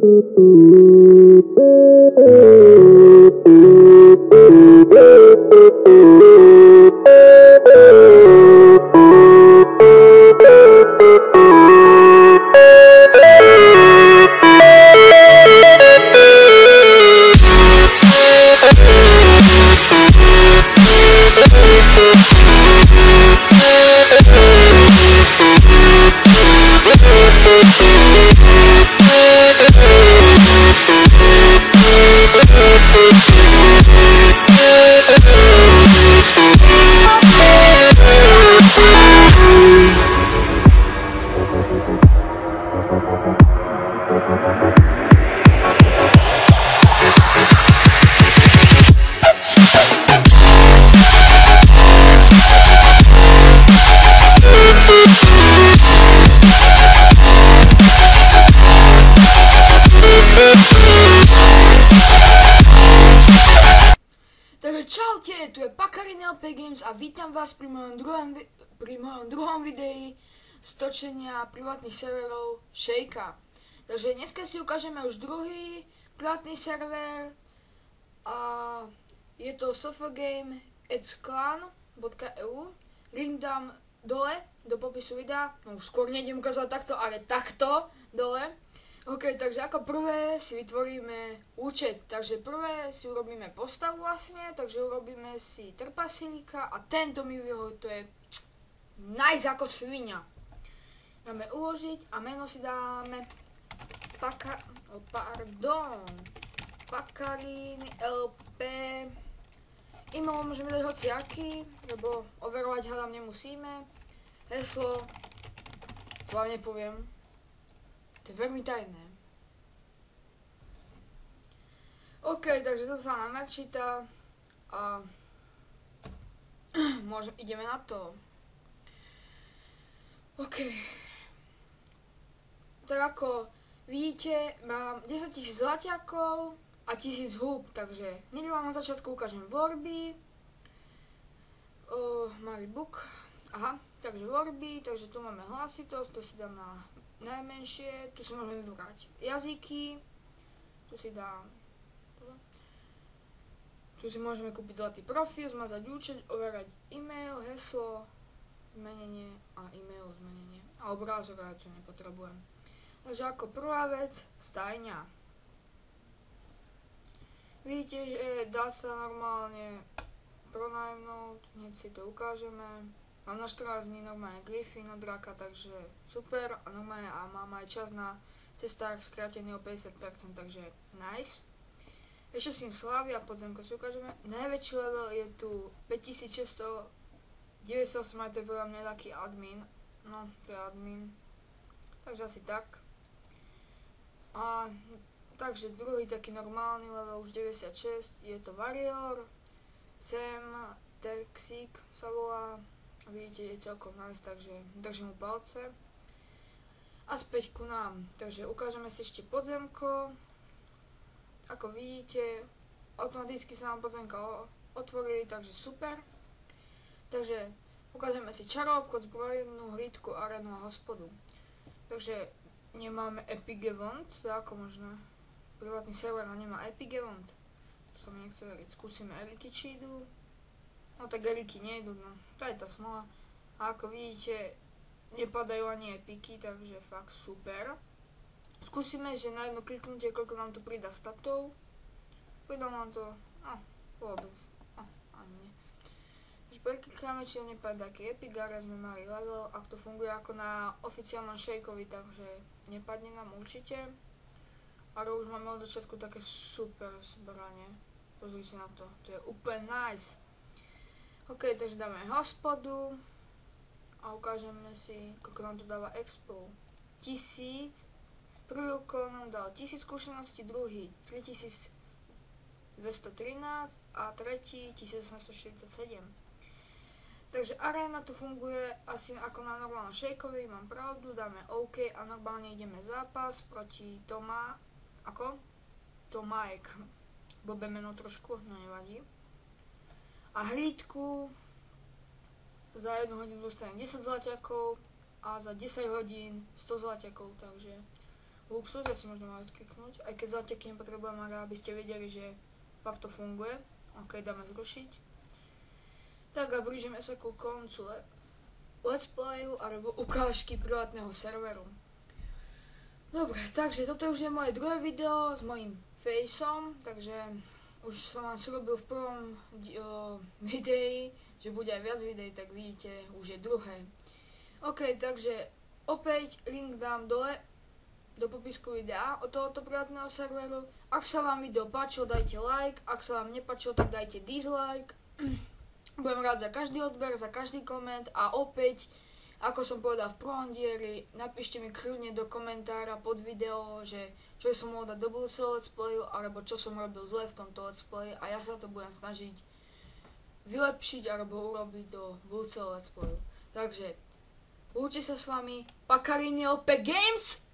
Takže čaute, tu je Pakarin LP Games a vítam vás pri mojom druhom videi z točenia privátnych serverov Shakea. Takže dneska si ukážeme už druhý privátny server a je to sofagame@clan.eu. Link dám dole do popisu videa, no už skôr nejdem ukázať takto, ale takto dole. OK, takže ako prvé si vytvoríme účet, takže prvé si urobíme postavu vlastne, takže urobíme si trpaslíka a tento mi vyhovuje, to je nice ako svinia. Dáme uložiť a meno si dáme Pakarin LP. E-mail môžeme dať hociaký, lebo overovať hádam nemusíme. Heslo, to vám nepoviem. To je veľmi tajné. OK, takže to sa nám načíta a ideme na to. OK. Tak ako vidíte, mám 10 000 zlatiakov a 1000 húb, takže hneď vám na začiatku ukážem vorby. Malý book. Aha, takže vorby, takže tu máme hlasitosť, to si dám na najmenšie, tu si môžeme vybrať jazyky, tu si dám, tu si môžeme kúpiť zlatý profil, zmazať účet, overať e-mail, heslo, zmenenie a e-mail, zmenenie a obrázok, ja to nepotrebujem. Takže ako prvá vec, stajňa. Vidíte, že dá sa normálne pronajmnúť, hneď si to ukážeme. Mám na 14 dní normálne Griffin od draka, takže super a normálne a mám aj čas na cestách skrátený o 50%, takže nice. Ešte si Slavia podzemko si ukážeme. Najväčší level je tu 5698, to je podľa mňa taký admin. No, to je admin. Takže asi tak. A takže druhý taký normálny level už 96, je to Warrior. Sem Texík sa volá. Vidíte, je celkom nice, takže držím mu palce. A späť ku nám. Takže ukážeme si ešte podzemko. Ako vidíte, automaticky sa nám podzemka otvorili, takže super. Takže ukážeme si čaroobchod, zbrojnú, hlídku, arénu a hospodu. Takže nemáme Epic Event, to je ako možné. Privátny server a nemá Epic Event. To sa mi nechce veriť. Skúsime eliky, či idú. No tak eliky nejdu, no to je tá smola. A ako vidíte, nepadajú ani epiky, takže fakt super. Skúsime, že na jedno kliknutie, koľko nám to pridá statov. Pridá nám to, vôbec, ani nie. Takže preklikáme, či nám nepadá taký epic, ale sme mali level, ak to funguje ako na oficiálnom Shakeovi, takže nepadne nám určite. Ale už máme od začiatku také super zbranie. Pozrite na to, to je úplne nice. OK, takže dáme hospodu a ukážeme si, koľko nám to dáva expo. 1000, prvý úkol nám dal 1000 skúseností, druhý 3213 a tretí 1847. Takže aréna tu funguje asi ako na normálnom Shakeovi, mám pravdu, dáme OK a normálne ideme zápas proti Tomaek. Blbé meno trošku, no nevadí. A hlídku za 1 hodinu dostanem 10 zlatiakov a za 10 hodín 100 zlatiakov, takže luxus, ja si možno mám odkliknúť, aj keď zatiaľ nepotrebujem, ale aby ste vedeli, že fakt to funguje. Ok, dáme zrušiť. Tak a blížime sa ku koncu let's playu alebo ukážky privátneho serveru. Dobre, takže toto už je moje druhé video s mojím faceom, takže už som vám robil v prvom videi, že bude aj viac videí, tak vidíte, už je druhé. Ok, takže opäť link dám dole do popisku videa od tohoto privátneho serveru. Ak sa vám video páčilo, dajte like, ak sa vám nepáčilo, tak dajte dislike. Budem rád za každý odber, za každý koment a opäť, ako som povedal v prvom dieli, napíšte mi kľudne do komentára pod video, že čo som mohol dať do budúceho let's playu, alebo čo som robil zle v tomto let's play a ja sa to budem snažiť vylepšiť alebo urobiť do budúceho let's playu. Takže lúči sa s vami Pakarini LP Games.